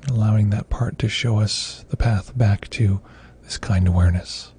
Allowing that part to show us the path back to this kind awareness.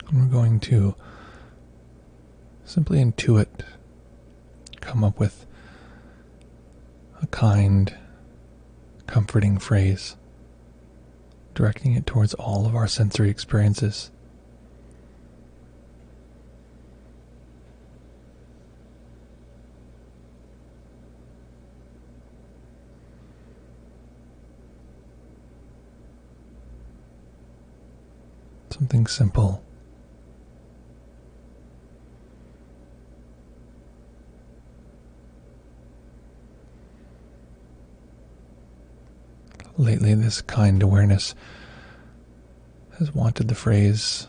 And we're going to simply intuit, come up with a kind, comforting phrase, directing it towards all of our sensory experiences. Something simple. Lately, this kind awareness has wanted the phrase,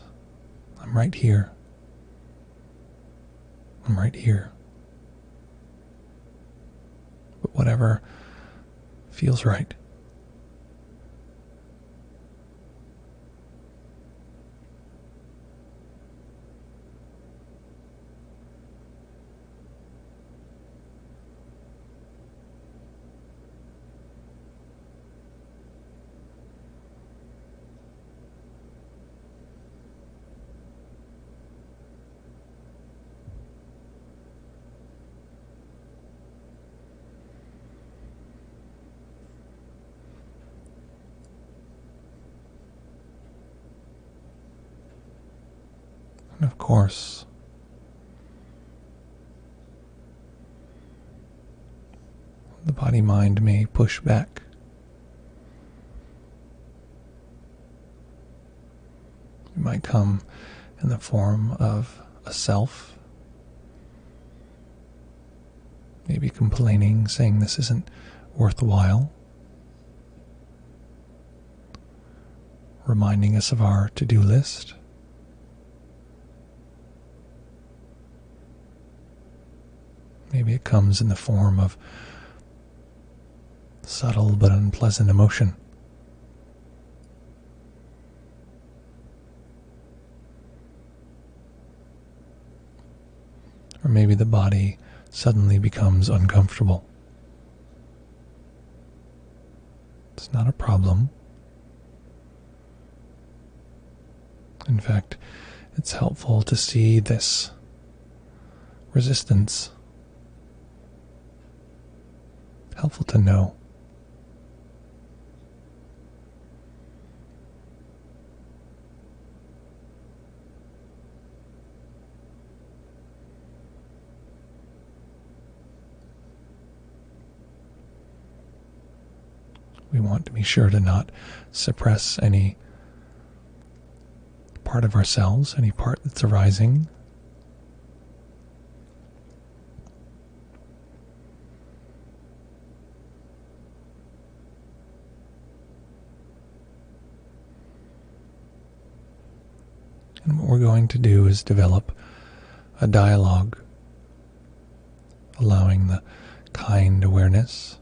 I'm right here. I'm right here. But whatever feels right. And of course, the body-mind may push back. It might come in the form of a self, maybe complaining, saying this isn't worthwhile, reminding us of our to-do list. Maybe it comes in the form of subtle but unpleasant emotion. Or maybe the body suddenly becomes uncomfortable. It's not a problem. In fact, it's helpful to see this resistance. Helpful to know. We want to be sure to not suppress any part of ourselves, any part that's arising. And what we're going to do is develop a dialogue, allowing the kind awareness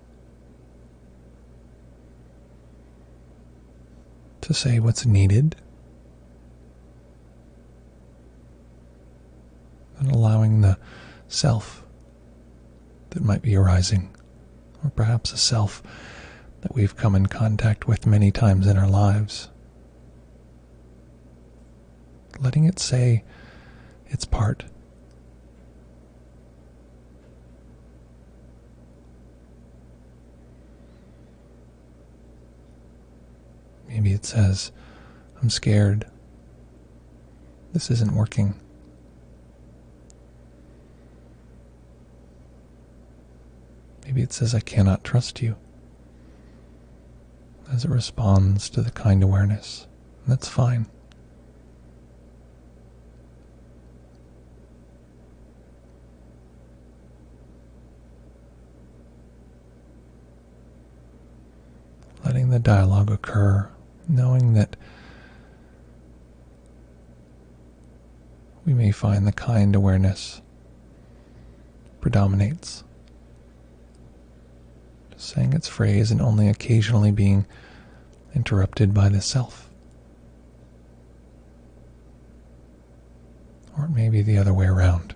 to say what's needed, and allowing the self that might be arising, or perhaps a self that we've come in contact with many times in our lives, letting it say its part. Maybe it says, I'm scared. This isn't working. Maybe it says, I cannot trust you, as it responds to the kind awareness. And that's fine. Letting the dialogue occur, knowing that we may find the kind awareness predominates, just saying its phrase and only occasionally being interrupted by the self. Or it may be the other way around.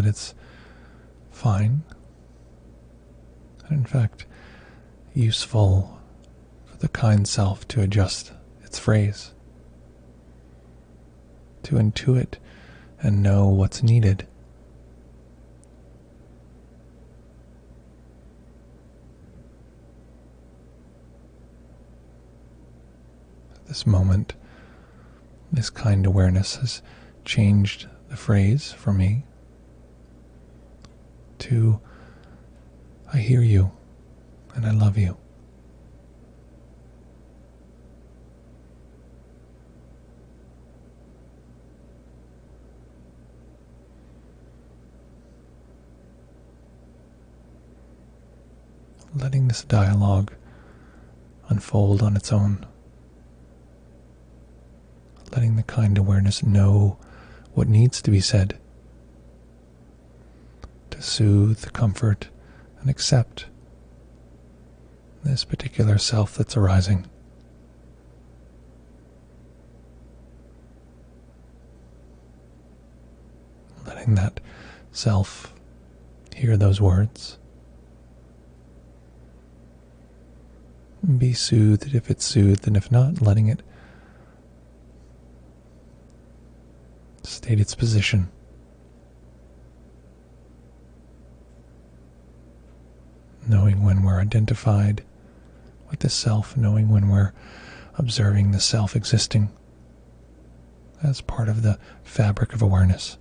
it's fine, and in fact, useful for the kind self to adjust its phrase, to intuit and know what's needed. At this moment, this kind awareness has changed the phrase for me to, I hear you and I love you. Letting this dialogue unfold on its own. Letting the kind awareness know what needs to be said to soothe, comfort, and accept this particular self that's arising. Letting that self hear those words. Be soothed if it's soothed, and if not, letting it state its position. Knowing when we're identified with the self, knowing when we're observing the self existing as part of the fabric of awareness.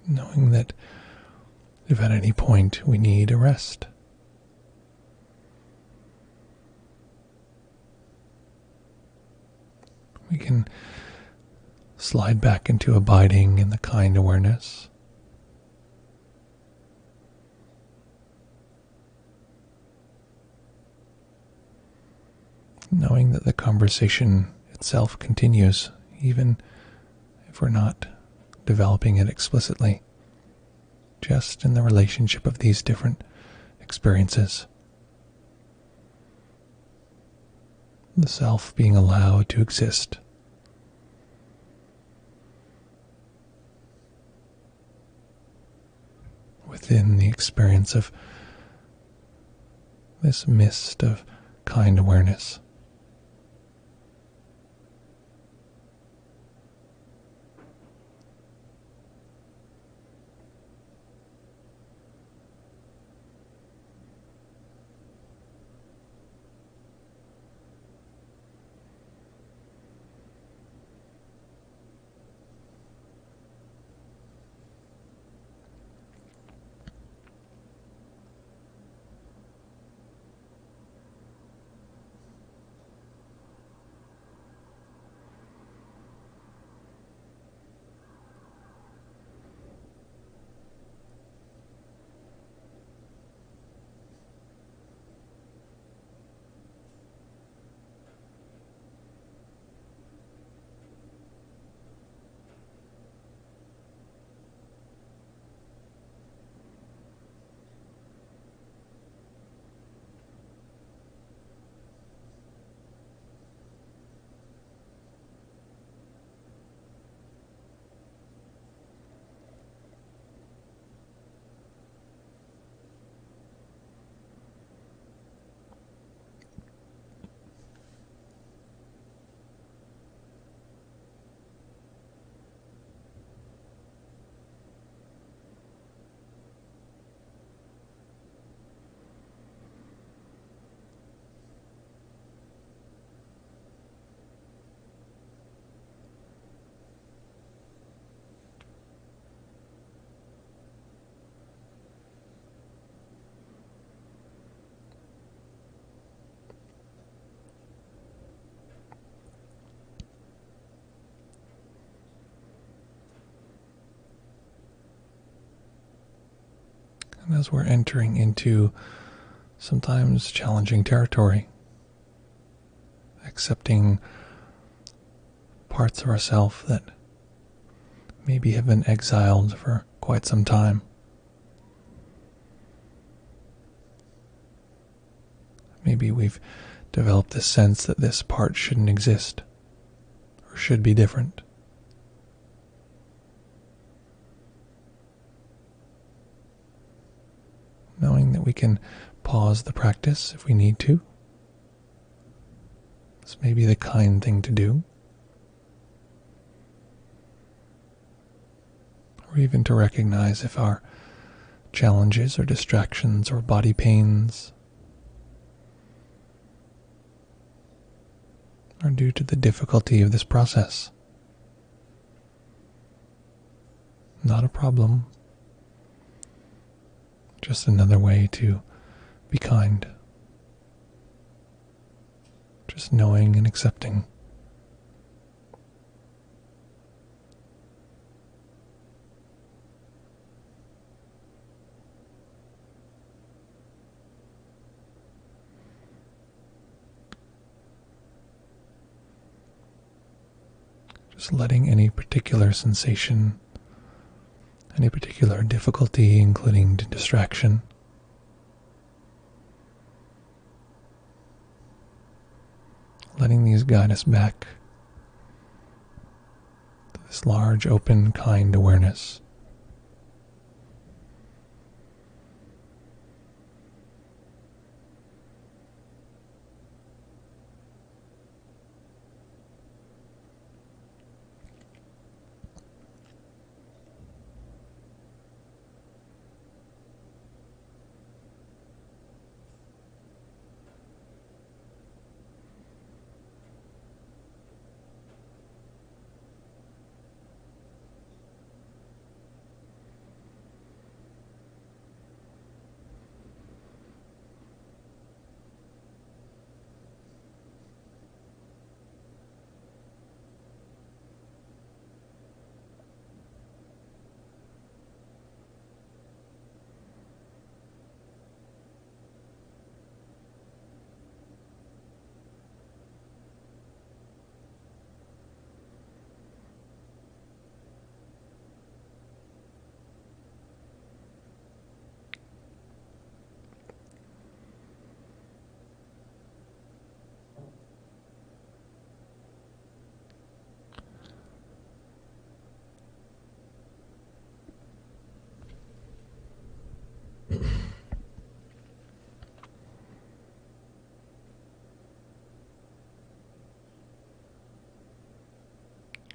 Knowing that if at any point we need a rest, we can slide back into abiding in the kind awareness. Knowing that the conversation itself continues, even if we're not developing it explicitly, just in the relationship of these different experiences. The self being allowed to exist. Within the experience of this mist of kind awareness. And as we're entering into sometimes challenging territory, accepting parts of ourselves that maybe have been exiled for quite some time. Maybe we've developed this sense that this part shouldn't exist or should be different. Knowing that we can pause the practice if we need to. This may be the kind thing to do. Or even to recognize if our challenges or distractions or body pains are due to the difficulty of this process. Not a problem. Just another way to be kind. Just knowing and accepting. Just letting any particular sensation, any particular difficulty, including distraction, letting these guide us back to this large, open, kind awareness.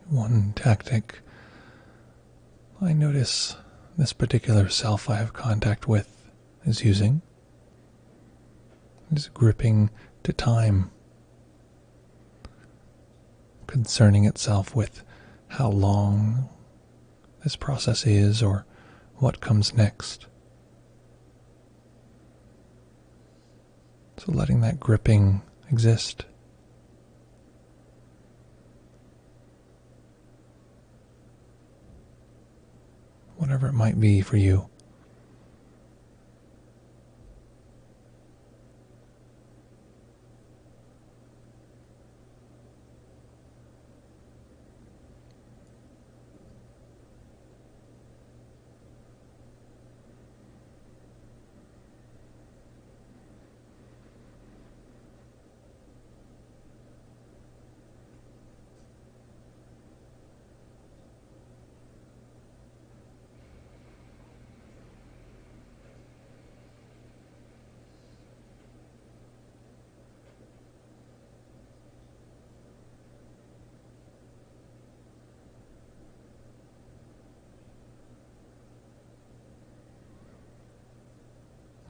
One tactic I notice this particular self I have contact with is using is gripping to time, concerning itself with how long this process is or what comes next. So letting that gripping exist. Whatever it might be for you.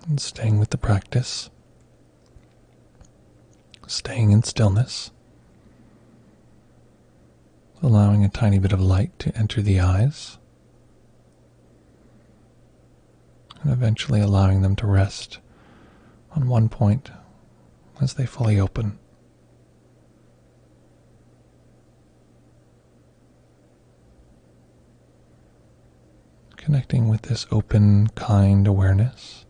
And staying with the practice, staying in stillness, allowing a tiny bit of light to enter the eyes, and eventually allowing them to rest on one point as they fully open. Connecting with this open, kind awareness.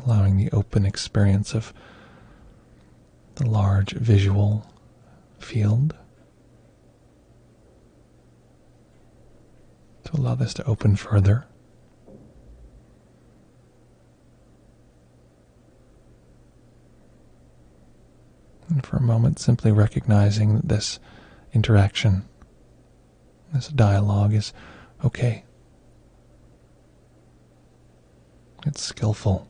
Allowing the open experience of the large visual field to allow this to open further. And for a moment, simply recognizing that this interaction, this dialogue is okay. It's skillful.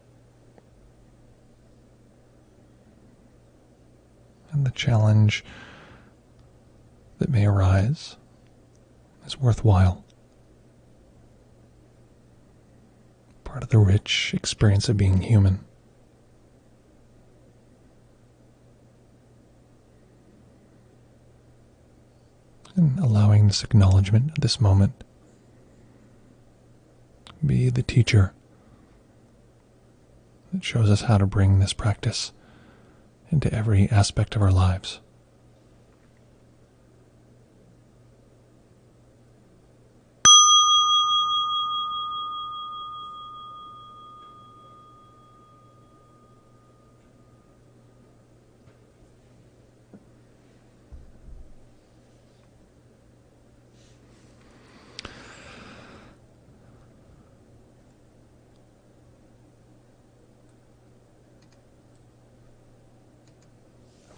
And the challenge that may arise is worthwhile. Part of the rich experience of being human. And allowing this acknowledgement at this moment be the teacher that shows us how to bring this practice into every aspect of our lives.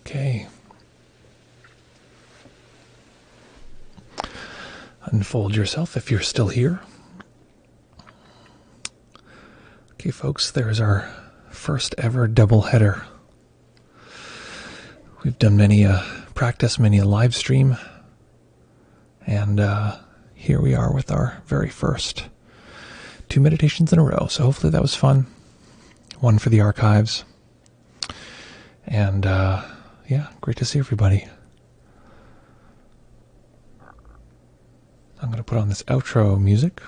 Okay. Unfold yourself if you're still here. Okay, folks, there's our first ever double header. We've done many a practice, many a live stream, and here we are with our very first 2 meditations in a row. So hopefully that was fun. One for the archives. And yeah, great to see everybody. I'm going to put on this outro music.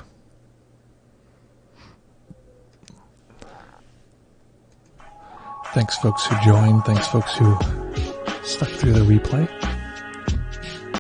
Thanks folks who joined. Thanks folks who stuck through the replay.